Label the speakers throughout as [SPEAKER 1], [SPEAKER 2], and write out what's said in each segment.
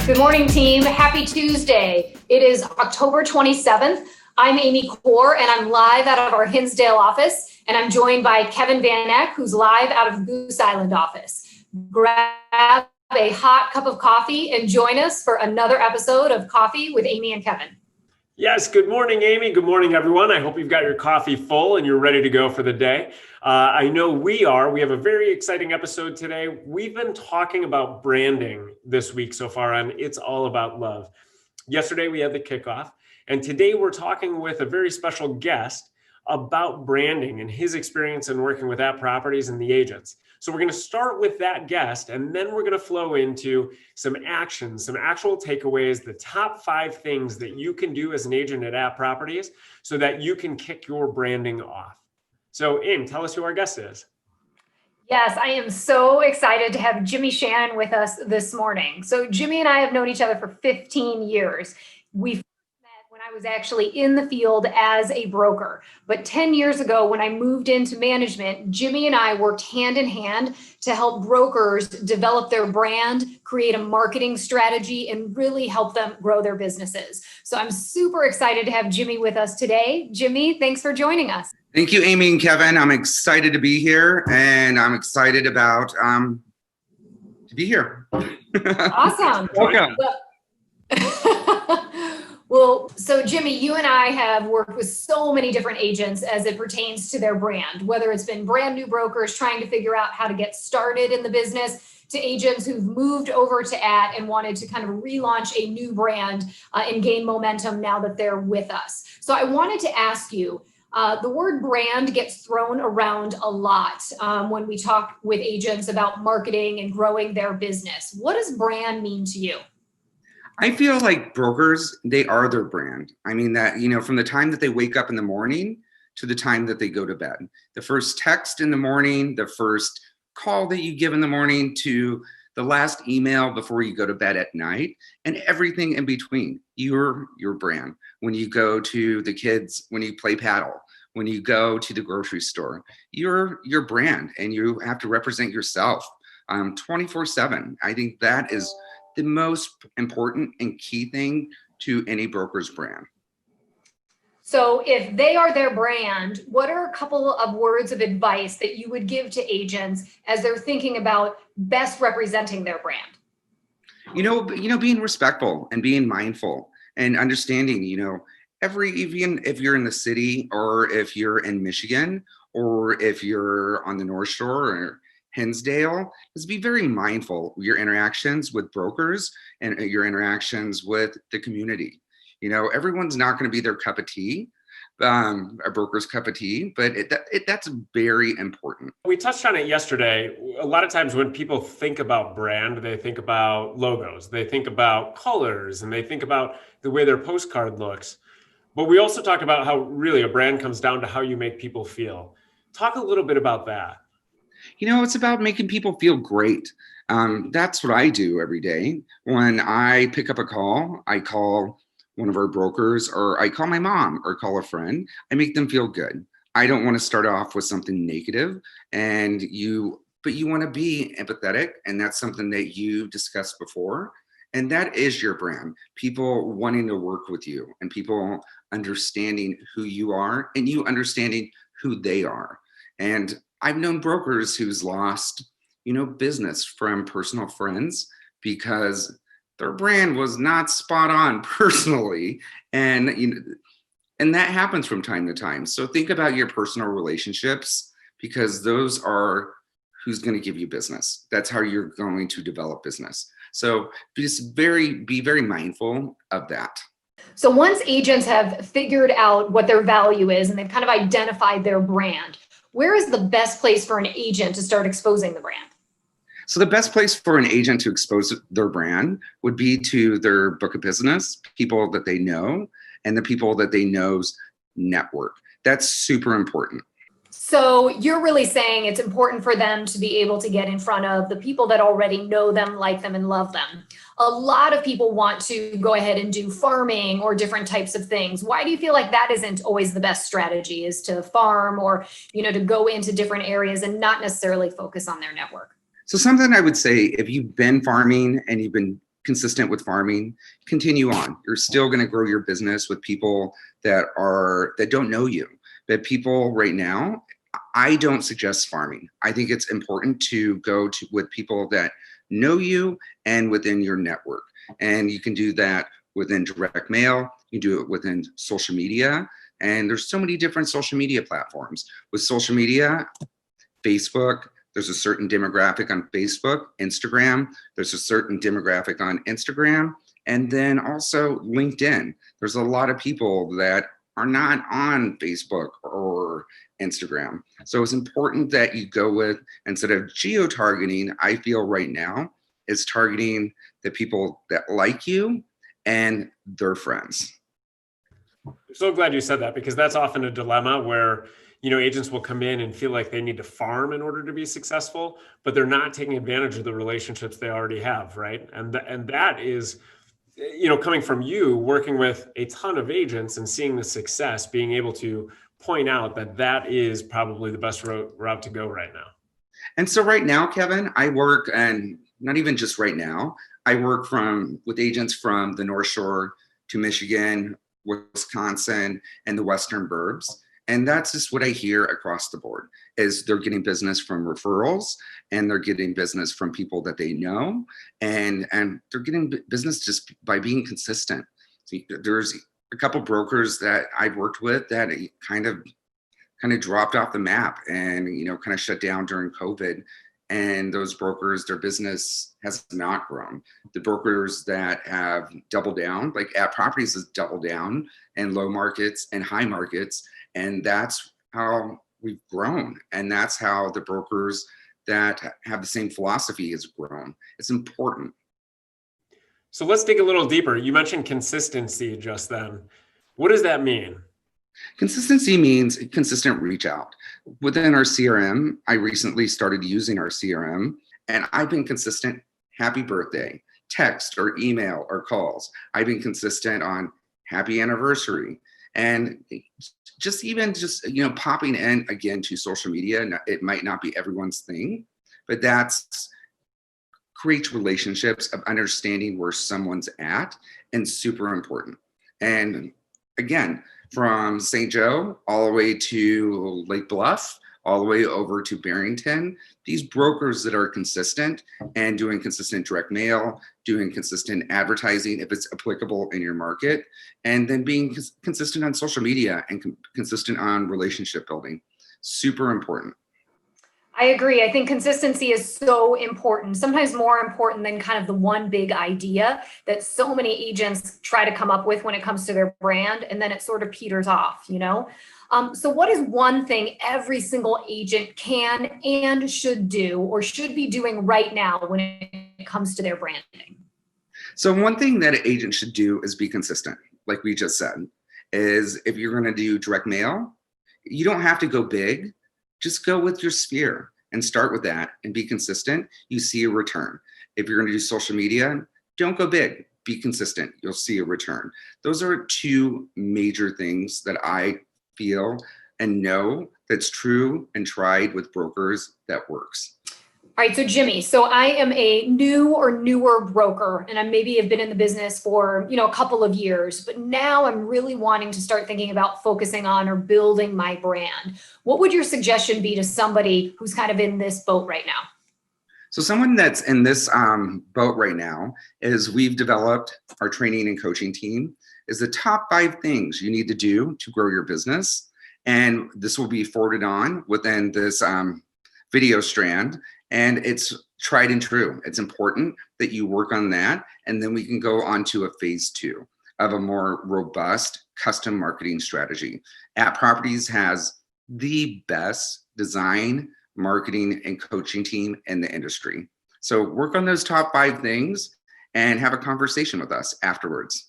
[SPEAKER 1] Good morning, team. Happy Tuesday. It is October 27th. I'm Amy Core, and I'm live out of our Hinsdale office, and I'm joined by Kevin Van Eck, who's live out of Goose Island office. Grab a hot cup of coffee and join us for another episode of Coffee with Amy and Kevin.
[SPEAKER 2] Yes, good morning, Amy. Good morning, everyone. I hope you've got your coffee full and you're ready to go for the day. I know we are. We have a very exciting episode today. We've been talking about branding this week so far on It's All About Love. Yesterday, we had the kickoff, and today we're talking with a very special guest about branding and his experience in working with app properties and the agents. So we're going to start with that guest, and then we're going to flow into some actions, some actual takeaways, the top 5 things that you can do as an agent at app properties so that you can kick your branding off. So Aim, tell us who our guest is.
[SPEAKER 1] Yes, I am so excited to have Jimy Shannon with us this morning. So Jimy and I have known each other for 15 years. We first met when I was actually in the field as a broker. But 10 years ago, when I moved into management, Jimy and I worked hand in hand to help brokers develop their brand, create a marketing strategy, and really help them grow their businesses. So I'm super excited to have Jimy with us today. Jimy, thanks for joining us.
[SPEAKER 3] Thank you, Amy and Kevin. I'm excited to be here, and I'm excited about to be here.
[SPEAKER 1] Awesome.
[SPEAKER 3] Welcome.
[SPEAKER 1] Well, so Jimy, you and I have worked with so many different agents as it pertains to their brand, whether it's been brand new brokers trying to figure out how to get started in the business, to agents who've moved over to AT and wanted to kind of relaunch a new brand and gain momentum now that they're with us. So I wanted to ask you, the word brand gets thrown around a lot when we talk with agents about marketing and growing their business. What does brand mean to you?
[SPEAKER 3] I feel like brokers, they are their brand. I mean that, from the time that they wake up in the morning to the time that they go to bed. The first text in the morning, the first call that you give in the morning to the last email before you go to bed at night, and everything in between. Your brand. When you go to the kids, when you play paddle, when you go to the grocery store, you're your brand, and you have to represent yourself 24/7. I think that is the most important and key thing to any broker's brand.
[SPEAKER 1] So if they are their brand, what are a couple of words of advice that you would give to agents as they're thinking about best representing their brand?
[SPEAKER 3] Being respectful and being mindful and understanding, even if you're in the city or if you're in Michigan or if you're on the North Shore or Hinsdale, is be very mindful of your interactions with brokers and your interactions with the community. Everyone's not going to be their cup of tea, a broker's cup of tea, but that's very important.
[SPEAKER 2] We touched on it yesterday. A lot of times when people think about brand, they think about logos, they think about colors, and they think about the way their postcard looks. But we also talk about how really a brand comes down to how you make people feel. Talk a little bit about that.
[SPEAKER 3] It's about making people feel great. That's what I do every day. When I pick up a call, I call one of our brokers, or I call my mom or call a friend. I make them feel good. I don't want to start off with something negative, but you want to be empathetic, and that's something that you discussed before. And that is your brand. People wanting to work with you, and people understanding who you are and you understanding who they are. And I've known brokers who's lost, business from personal friends because their brand was not spot on personally. And that happens from time to time. So think about your personal relationships, because those are who's going to give you business. That's how you're going to develop business. So just be very mindful of that.
[SPEAKER 1] So once agents have figured out what their value is and they've kind of identified their brand, where is the best place for an agent to start exposing the brand?
[SPEAKER 3] So the best place for an agent to expose their brand would be to their book of business, people that they know, and the people that they know's network. That's super important.
[SPEAKER 1] So you're really saying it's important for them to be able to get in front of the people that already know them, like them, and love them. A lot of people want to go ahead and do farming or different types of things. Why do you feel like that isn't always the best strategy, is to farm or, to go into different areas and not necessarily focus on their network?
[SPEAKER 3] So something I would say, if you've been farming and you've been consistent with farming, continue on. You're still going to grow your business with people that don't know you. But people right now, I don't suggest farming. I think it's important to go with people that know you and within your network. And you can do that within direct mail. You can do it within social media. And there's so many different social media platforms. With social media, Facebook, there's a certain demographic on Facebook. Instagram, there's a certain demographic on Instagram. And then also LinkedIn. There's a lot of people that are not on Facebook or Instagram. So it's important that you go with, instead of geo-targeting, I feel right now, is targeting the people that like you and their friends.
[SPEAKER 2] I'm so glad you said that, because that's often a dilemma where, agents will come in and feel like they need to farm in order to be successful, but they're not taking advantage of the relationships they already have, right? And that is, coming from you, working with a ton of agents and seeing the success, being able to point out that is probably the best route to go right now.
[SPEAKER 3] And so right now, Kevin, I work, and not even just right now, I work with agents from the North Shore to Michigan, Wisconsin, and the Western burbs. And that's just what I hear across the board, is they're getting business from referrals, and they're getting business from people that they know, and they're getting business just by being consistent. So there's a couple brokers that I've worked with that kind of dropped off the map and kind of shut down during COVID. And those brokers, their business has not grown. The brokers that have doubled down, like At Properties has doubled down in low markets and high markets. And that's how we've grown. And that's how the brokers that have the same philosophy has grown. It's important.
[SPEAKER 2] So let's dig a little deeper. You mentioned consistency just then. What does that mean?
[SPEAKER 3] Consistency means consistent reach out. Within our CRM, I recently started using our CRM, and I've been consistent. Happy birthday, text or email or calls. I've been consistent on happy anniversary. And just popping in again to social media. It might not be everyone's thing, but that's creates relationships of understanding where someone's at, and super important. And again, from St. Joe all the way to Lake Bluff, all the way over to Barrington, these brokers that are consistent and doing consistent direct mail, doing consistent advertising if it's applicable in your market, and then being consistent on social media and consistent on relationship building. Super important.
[SPEAKER 1] I agree. I think consistency is so important, sometimes more important than kind of the one big idea that so many agents try to come up with when it comes to their brand, and then it sort of peters off, So what is one thing every single agent can and should do, or should be doing right now when it comes to their branding?
[SPEAKER 3] So one thing that an agent should do is be consistent. Like we just said, is if you're going to do direct mail, you don't have to go big. Just go with your sphere and start with that and be consistent. You see a return. If you're going to do social media, don't go big. Be consistent. You'll see a return. Those are two major things that I feel and know that's true and tried with brokers that works.
[SPEAKER 1] All right, so Jimy, so I am a new or newer broker, and I maybe have been in the business for, a couple of years, but now I'm really wanting to start thinking about focusing on or building my brand. What would your suggestion be to somebody who's kind of in this boat right now?
[SPEAKER 3] So someone that's in this boat right now is we've developed our training and coaching team is the top 5 things you need to do to grow your business. And this will be forwarded on within this video strand. And it's tried and true. It's important that you work on that. And then we can go on to a phase 2 of a more robust custom marketing strategy. At Properties has the best design, marketing, and coaching team in the industry. So work on those top 5 things and have a conversation with us afterwards.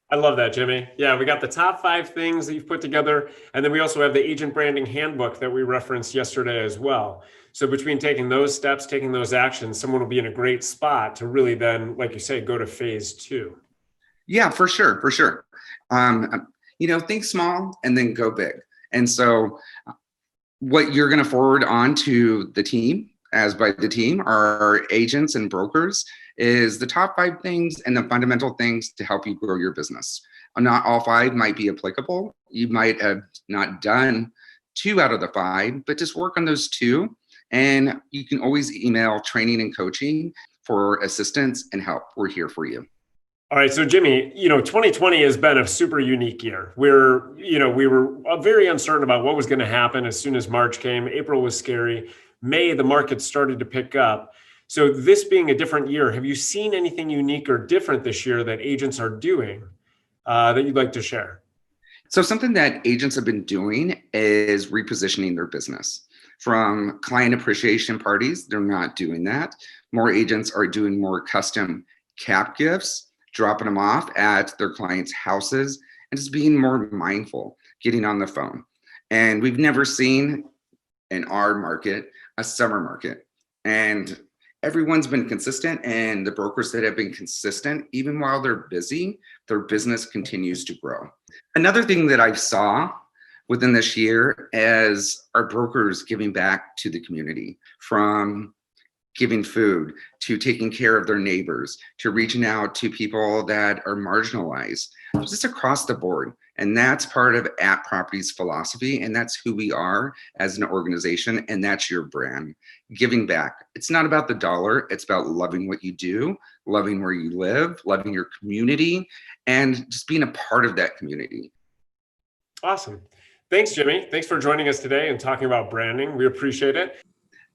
[SPEAKER 2] I love that, Jimy. Yeah, we got the top 5 things that you've put together. And then we also have the agent branding handbook that we referenced yesterday as well. So between taking those steps, taking those actions, someone will be in a great spot to really then, like you say, go to phase 2.
[SPEAKER 3] Yeah, for sure. For sure. Think small and then go big. And so what you're going to forward on to the team as by the team, our agents and brokers, is the top 5 things and the fundamental things to help you grow your business. Not all 5 might be applicable. You might have not done 2 out of the 5, but just work on those 2. And you can always email training and coaching for assistance and help. We're here for you.
[SPEAKER 2] All right. So Jimy, 2020 has been a super unique year. We were very uncertain about what was going to happen as soon as March came. April was scary. May, the market started to pick up. So this being a different year, have you seen anything unique or different this year that agents are doing that you'd like to share?
[SPEAKER 3] So something that agents have been doing is repositioning their business. From client appreciation parties, they're not doing that. More agents are doing more custom cap gifts, dropping them off at their clients' houses, and just being more mindful, getting on the phone. And we've never seen in our market a summer market. And everyone's been consistent, and the brokers that have been consistent, even while they're busy, their business continues to grow. Another thing that I saw within this year is our brokers giving back to the community, from giving food to taking care of their neighbors to reaching out to people that are marginalized, just across the board. And that's part of At Property's philosophy, and that's who we are as an organization, and that's your brand. Giving back. It's not about the dollar, it's about loving what you do, loving where you live, loving your community, and just being a part of that community.
[SPEAKER 2] Awesome. Thanks, Jimy. Thanks for joining us today and talking about branding. We appreciate it.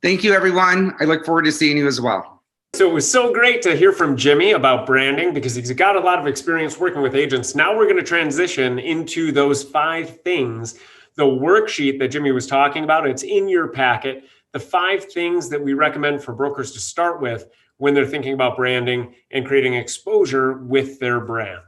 [SPEAKER 3] Thank you, everyone. I look forward to seeing you as well.
[SPEAKER 2] So it was so great to hear from Jimy about branding because he's got a lot of experience working with agents. Now we're going to transition into those 5 things, the worksheet that Jimy was talking about. It's in your packet. The 5 things that we recommend for brokers to start with when they're thinking about branding and creating exposure with their brand.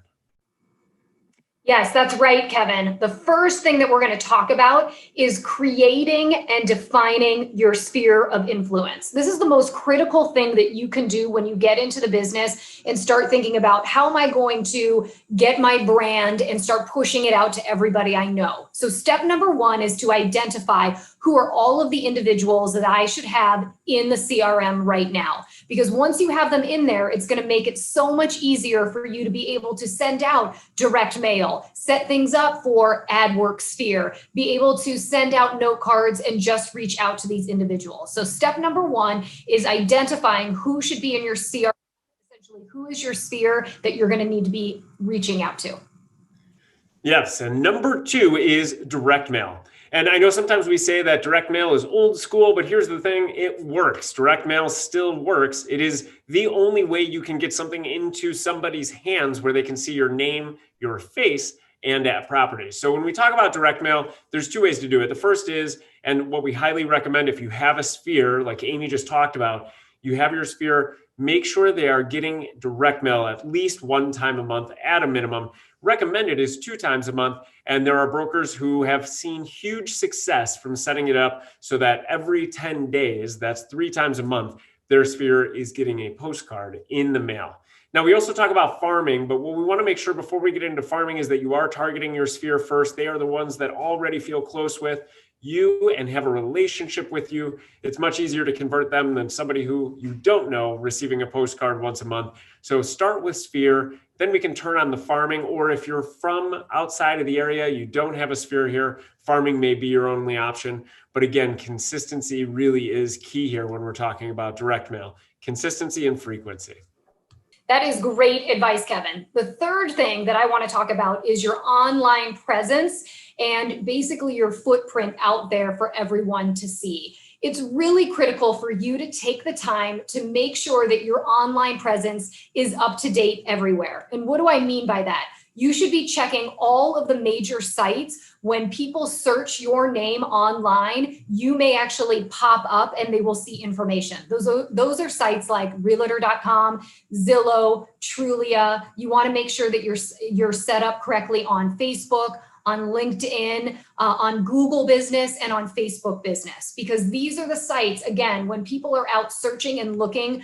[SPEAKER 1] Yes, that's right, Kevin. The first thing that we're going to talk about is creating and defining your sphere of influence. This is the most critical thing that you can do when you get into the business and start thinking about, how am I going to get my brand and start pushing it out to everybody I know? So step number 1 is to identify who are all of the individuals that I should have in the CRM right now. Because once you have them in there, it's going to make it so much easier for you to be able to send out direct mail, set things up for AdWork Sphere, be able to send out note cards and just reach out to these individuals. So step number 1 is identifying who should be in your CRM. Essentially, who is your sphere that you're going to need to be reaching out to?
[SPEAKER 2] Yes. And number 2 is direct mail. And I know sometimes we say that direct mail is old school, but here's the thing, it works. Direct mail still works. It is the only way you can get something into somebody's hands where they can see your name, your face, and At Property. So when we talk about direct mail, there's 2 ways to do it. The first is, and what we highly recommend, if you have a sphere, like Amy just talked about, you have your sphere, make sure they are getting direct mail at least 1 time a month at a minimum. Recommended is 2 times a month. And there are brokers who have seen huge success from setting it up so that every 10 days, that's 3 times a month, their sphere is getting a postcard in the mail. Now, we also talk about farming, but what we want to make sure before we get into farming is that you are targeting your sphere first. They are the ones that already feel close with you and have a relationship with you. It's much easier to convert them than somebody who you don't know receiving a postcard once a month. So start with sphere, then we can turn on the farming. Or if you're from outside of the area, you don't have a sphere here, farming may be your only option. But again, consistency really is key here when we're talking about direct mail. Consistency and frequency.
[SPEAKER 1] That is great advice, Kevin. The third thing that I want to talk about is your online presence and basically your footprint out there for everyone to see. It's really critical for you to take the time to make sure that your online presence is up to date everywhere. And what do I mean by that? You should be checking all of the major sites. When people search your name online, you may actually pop up and they will see information. Those are sites like realtor.com, Zillow, Trulia. You want to make sure that you're set up correctly on Facebook, on LinkedIn, on Google Business, and on Facebook Business, because these are the sites, again, when people are out searching and looking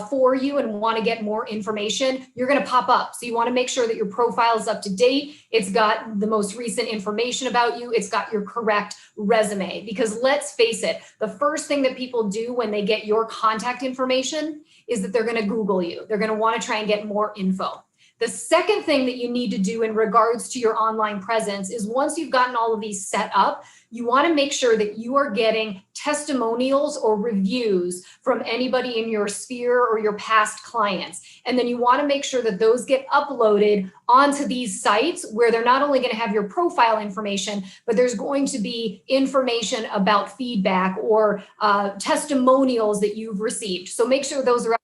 [SPEAKER 1] for you and want to get more information, you're going to pop up. So you want to make sure that your profile is up to date. It's got the most recent information about you. It's got your correct resume, because let's face it, the first thing that people do when they get your contact information is that they're going to Google you. They're going to want to try and get more info. The second thing that you need to do in regards to your online presence is, once you've gotten all of these set up, you want to make sure that you are getting testimonials or reviews from anybody in your sphere or your past clients. And then you want to make sure that those get uploaded onto these sites, where they're not only going to have your profile information, but there's going to be information about feedback or testimonials that you've received. So make sure those are,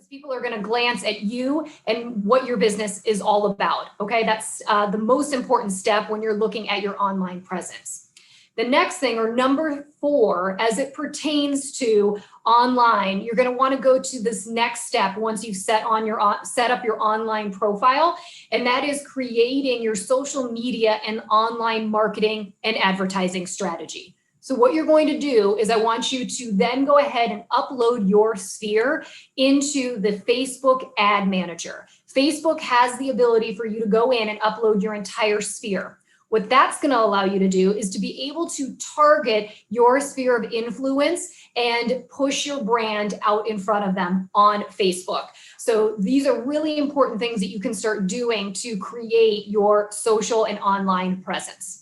[SPEAKER 1] people are going to glance at you and what your business is all about. Okay, that's the most important step when you're looking at your online presence. The next thing, or number 4, as it pertains to online, you're going to want to go to this next step once you've set up your online profile, and that is creating your social media and online marketing and advertising strategy. So what you're going to do is, I want you to then go ahead and upload your sphere into the Facebook Ad Manager. Facebook has the ability for you to go in and upload your entire sphere. What that's going to allow you to do is to be able to target your sphere of influence and push your brand out in front of them on Facebook. So these are really important things that you can start doing to create your social and online presence.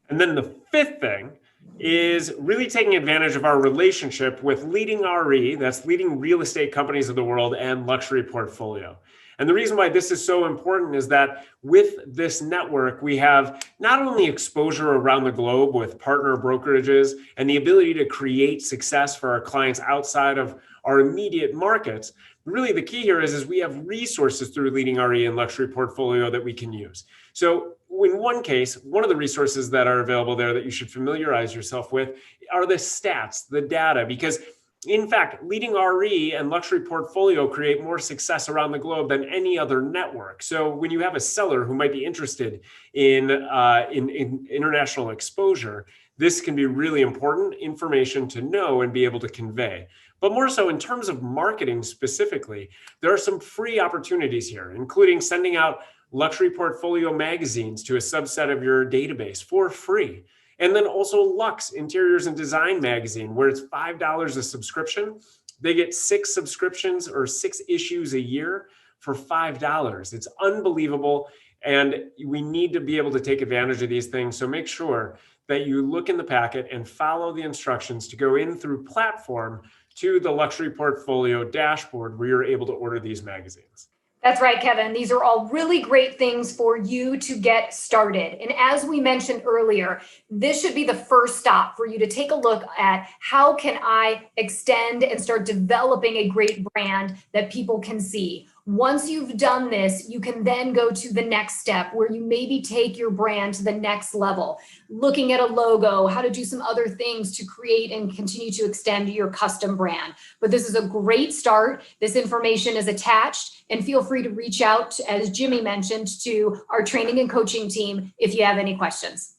[SPEAKER 2] And then the 5th thing is really taking advantage of our relationship with leading RE, that's leading real estate companies of the world, and Luxury Portfolio. And the reason why this is so important is that with this network, we have not only exposure around the globe with partner brokerages and the ability to create success for our clients outside of our immediate markets. Really, the key here is we have resources through Leading RE and Luxury Portfolio that we can use. So in one case, one of the resources that are available there that you should familiarize yourself with are the stats, the data, because in fact, Leading RE and Luxury Portfolio create more success around the globe than any other network. So when you have a seller who might be interested in international exposure, this can be really important information to know and be able to convey. But more so in terms of marketing specifically, there are some free opportunities here, including sending out Luxury Portfolio magazines to a subset of your database for free. And then also Lux Interiors and Design magazine, where it's $5 a subscription. They get 6 subscriptions or 6 issues a year for $5. It's unbelievable. And we need to be able to take advantage of these things. So make sure that you look in the packet and follow the instructions to go in through platform to the Luxury Portfolio dashboard, where you're able to order these magazines.
[SPEAKER 1] That's right, Kevin. These are all really great things for you to get started. And as we mentioned earlier, this should be the first stop for you to take a look at, how can I extend and start developing a great brand that people can see. Once you've done this, you can then go to the next step, where you maybe take your brand to the next level, looking at a logo, how to do some other things to create and continue to extend your custom brand. But this is a great start. This information is attached, and feel free to reach out, as Jimmy mentioned, to our training and coaching team if you have any questions.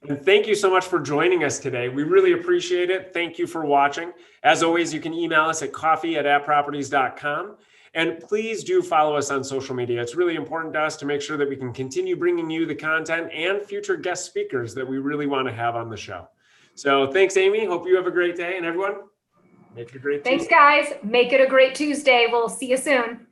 [SPEAKER 2] And thank you so much for joining us today. We really appreciate it. Thank you for watching. As always, you can email us at coffee@appproperties.com. And please do follow us on social media. It's really important to us to make sure that we can continue bringing you the content and future guest speakers that we really want to have on the show. So thanks, Amy. Hope you have a great day. And everyone, make it a great Tuesday.
[SPEAKER 1] Thanks, guys. Make it a great Tuesday. We'll see you soon.